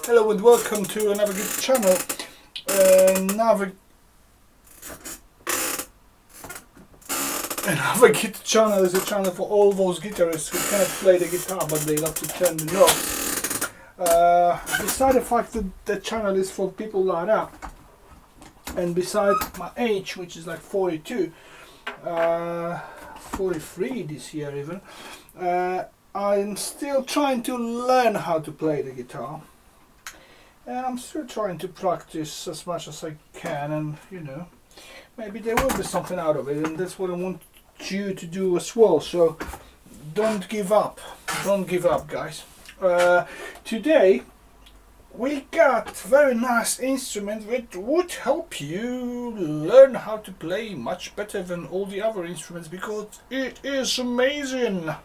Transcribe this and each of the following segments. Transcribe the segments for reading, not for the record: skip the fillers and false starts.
Hello and welcome to another good channel. Another good channel is a channel for all those guitarists who cannot play the guitar but they love to turn the knobs. Besides the fact that the channel is for people like that, and besides my age, which is like 42, 43 this year even, I'm still trying to learn how to play the guitar. And I'm still trying to practice as much as I can, and you know, maybe there will be something out of it, and that's what I want you to do as well. So don't give up, guys. Today we got very nice instrument which would help you learn how to play much better than all the other instruments, because it is amazing.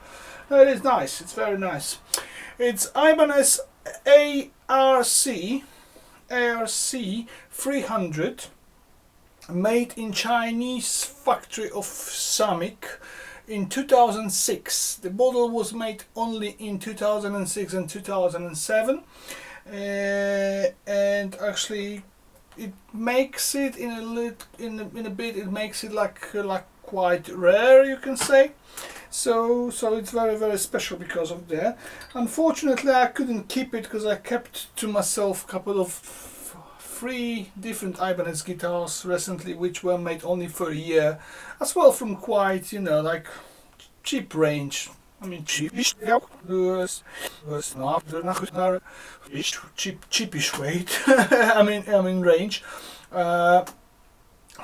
It is nice, it's very nice. It's Ibanez ARC 300, made in Chinese factory of Samik in 2006. The model was made only in 2006 and 2007, and actually it makes it in a bit. It makes it like quite rare, you can say. So it's very special because of that. Unfortunately, I couldn't keep it because I kept to myself a couple of 3 different Ibanez guitars recently, which were made only for a year, as well, from quite, you know, like cheap range. I mean, cheapish weight. I mean range.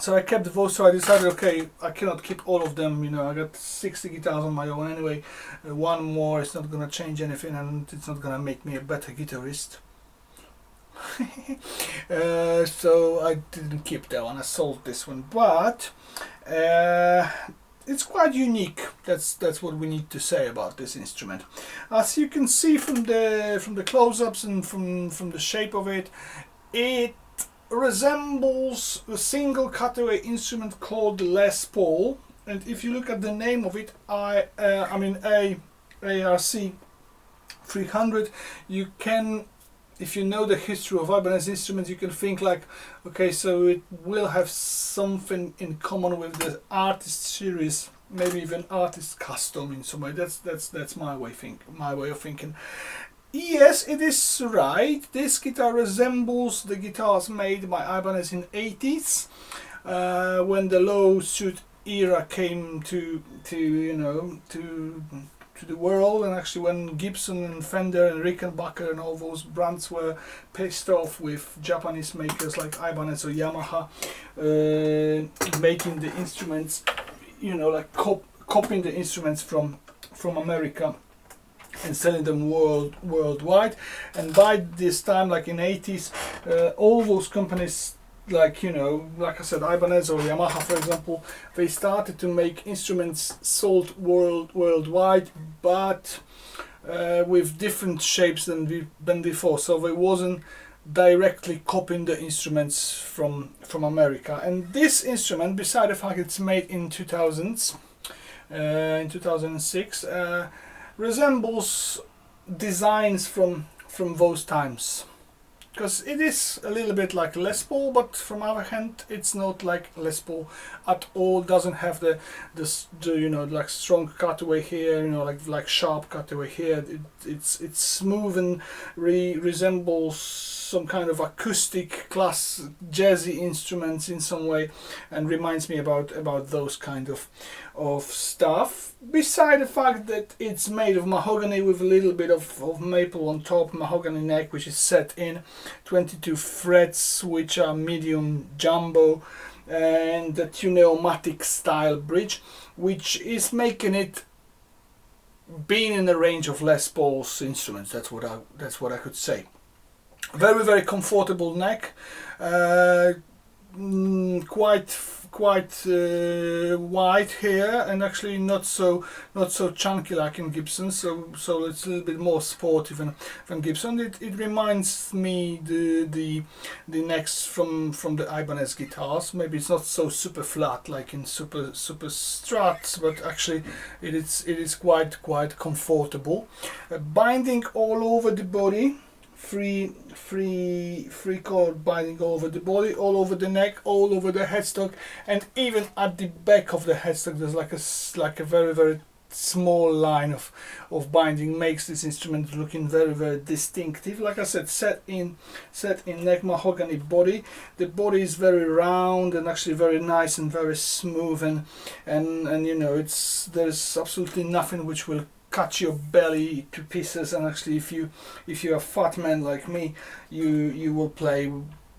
So I kept those, so I decided, okay, I cannot keep all of them, you know, I got 60 guitars on my own anyway. One more is not gonna change anything, and it's not gonna make me a better guitarist. So I didn't keep that one, I sold this one, but it's quite unique. That's what we need to say about this instrument. As you can see from the close-ups and from the shape of it, it resembles a single cutaway instrument called the Les Paul. And if you look at the name of it, ARC 300, you can, if you know the history of Ibanez instruments, you can think like, okay, so it will have something in common with the Artist series, maybe even Artist Custom in some way. That's my way of thinking. Yes, it is right. This guitar resembles the guitars made by Ibanez in 80s, when the low suit era came to the world, and actually when Gibson and Fender and Rickenbacker and all those brands were pissed off with Japanese makers like Ibanez or Yamaha, making the instruments, you know, like copying the instruments from America and selling them worldwide. And by this time, like in 80s, all those companies, like, you know, like I said, Ibanez or Yamaha, for example, they started to make instruments sold worldwide, but with different shapes than before. So they wasn't directly copying the instruments from America. And this instrument, beside the fact it's made in 2000s, in 2006, resembles designs from those times, because it is a little bit like Les Paul, but from other hand it's not like Les Paul at all. Doesn't have the you know, like strong cutaway here, you know, like sharp cutaway here. It's smooth and resembles some kind of acoustic class jazzy instruments in some way, and reminds me about those kind of stuff. Beside the fact that it's made of mahogany with a little bit of maple on top, mahogany neck, which is set in 22 frets, which are medium jumbo, and the pneumatic style bridge, which is making it being in the range of Les Paul's instruments. That's what I could say. Very comfortable neck, quite wide here, and actually not so chunky like in Gibson. So it's a little bit more sporty than Gibson. It reminds me the necks from the Ibanez guitars. Maybe it's not so super flat like in super Strats, but actually it is quite comfortable. Binding all over the body. free cord binding all over the body, all over the neck, all over the headstock, and even at the back of the headstock there's like a very small line of binding. Makes this instrument looking very distinctive. Like I said, set in neck mahogany body. The body is very round and actually very nice and very smooth, and you know, there's absolutely nothing which will cut your belly to pieces. And actually, if you're a fat man like me, you will play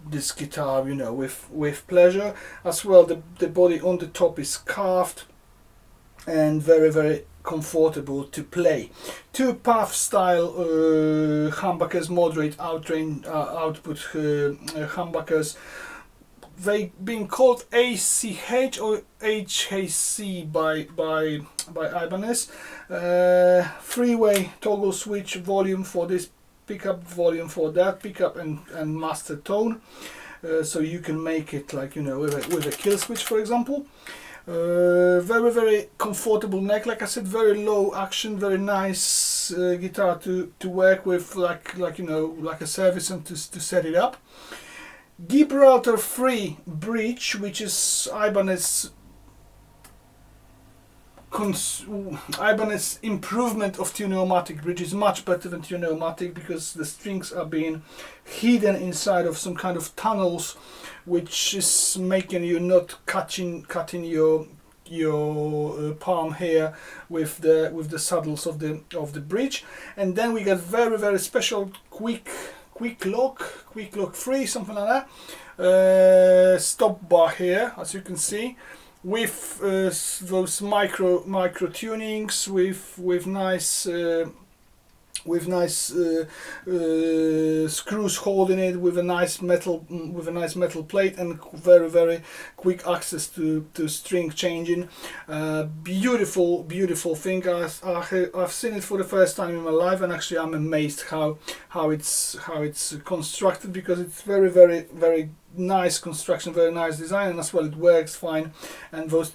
this guitar, you know, with pleasure as well. The body on the top is carved and very comfortable to play. Two path style humbuckers, moderate output humbuckers. They being called ACH or HAC by Ibanez. Three-way toggle switch, volume for this pickup, volume for that pickup, and master tone. So you can make it like, you know, with a kill switch, for example. Very comfortable neck. Like I said, very low action, very nice guitar to work with, like you know, like a service and to set it up. Gibraltar free bridge, which is Ibanez improvement of Tune-O-Matic bridge. Is much better than Tune-O-Matic because the strings are being hidden inside of some kind of tunnels, which is making you not cutting your palm here with the saddles of the bridge. And then we got very special quick lock 3, something like that. Stop bar here, as you can see, with those micro tunings, with nice screws holding it, with a nice metal plate, and very quick access to string changing. Beautiful thing. I've seen it for the first time in my life, and actually I'm amazed how it's constructed, because it's very nice construction, very nice design, and as well it works fine. And those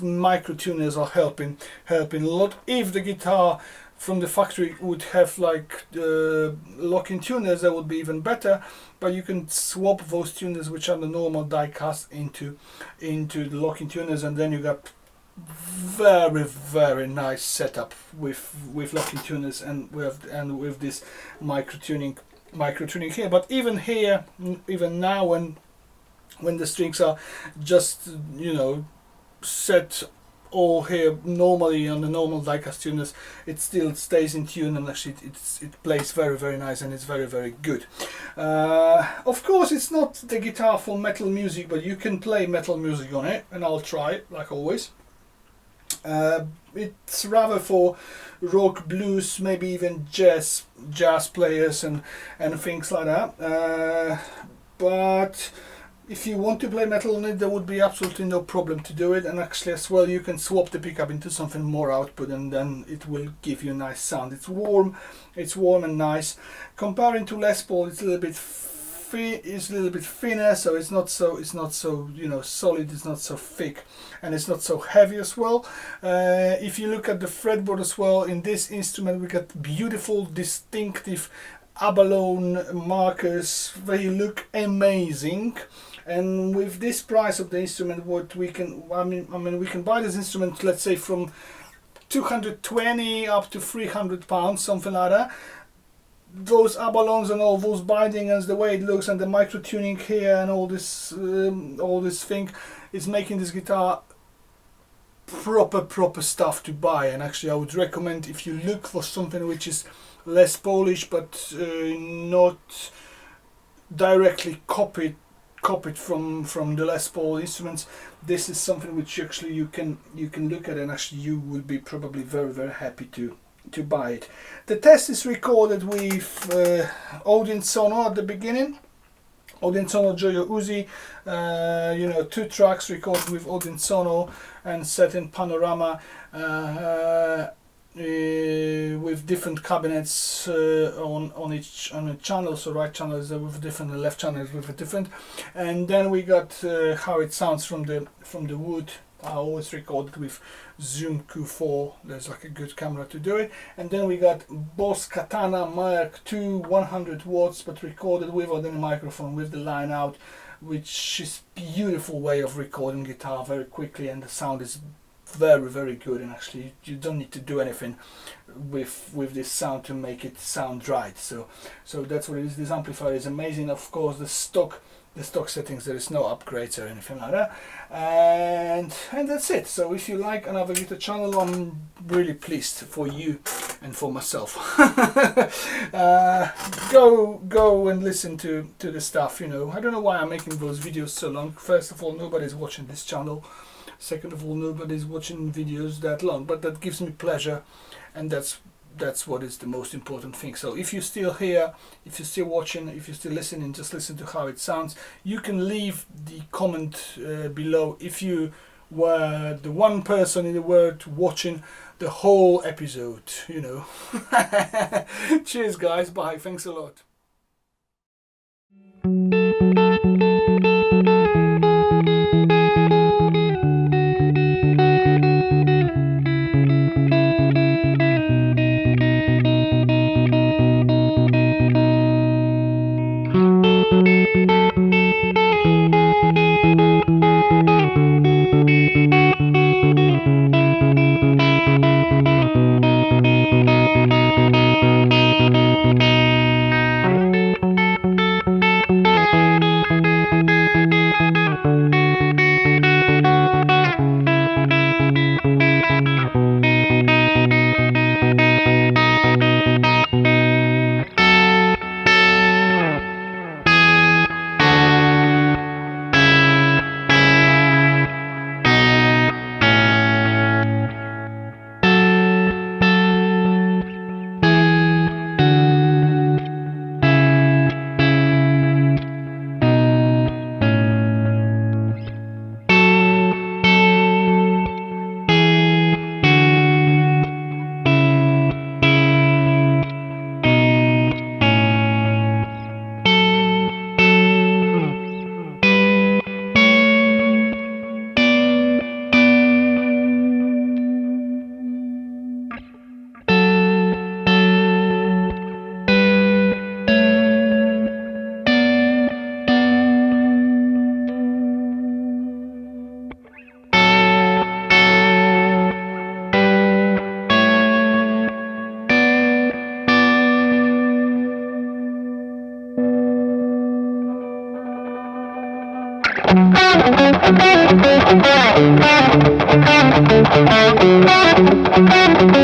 micro tuners are helping a lot. If the guitar from the factory would have like locking tuners, that would be even better, but you can swap those tuners which are the normal die cast into the locking tuners, and then you got very nice setup with locking tuners and with this micro tuning here. But even here, even now, when the strings are just, you know, set all here normally on the normal diecast tuners, it still stays in tune, and actually it plays very nice, and it's very good. Of course, it's not the guitar for metal music, but you can play metal music on it, and I'll try it like always. It's rather for rock, blues, maybe even jazz players and things like that. But if you want to play metal on it, there would be absolutely no problem to do it. And actually as well, you can swap the pickup into something more output, and then it will give you a nice sound. It's warm and nice. Comparing to Les Paul, it's a little bit thinner, so it's not so you know, solid. It's not so thick, and it's not so heavy as well. If you look at the fretboard as well, in this instrument we got beautiful distinctive abalone markers. They look amazing. And with this price of the instrument, what we can, I mean, we can buy this instrument, let's say from 220 up to 300 pounds, something like that. Those abalones and all those bindings, the way it looks, and the micro tuning here, and all this thing is making this guitar proper stuff to buy. And actually, I would recommend, if you look for something which is less Polish, but not directly copied from the Les Paul instruments, this is something which actually you can look at, and actually you will be probably very happy to buy it. The test is recorded with Odin Sono at the beginning. Odin Sono Joyo Uzi, you know, 2 tracks recorded with Odin Sono and set in panorama, with different cabinets on each channel. So right channels with different, and left channels with a different. And then we got how it sounds from the wood I always record it with Zoom Q4. There's like a good camera to do it. And then we got Boss Katana Mark II, 100 watts, but recorded without any microphone, with the line out, which is beautiful way of recording guitar very quickly, and the sound is very good. And actually you don't need to do anything with this sound to make it sound right. So that's what it is. This amplifier is amazing. Of course, the stock settings, there is no upgrades or anything like that, and that's it. So if you like another guitar channel, I'm really pleased for you and for myself. Go and listen to the stuff, you know. I don't know why I'm making those videos so long. First of all, nobody's watching this channel. Second of all, nobody's watching videos that long, but that gives me pleasure, and that's what is the most important thing. So if you're still here, if you're still watching, if you're still listening, just listen to how it sounds. You can leave the comment below if you were the one person in the world watching the whole episode, you know. Cheers guys, bye, thanks a lot. Thank you.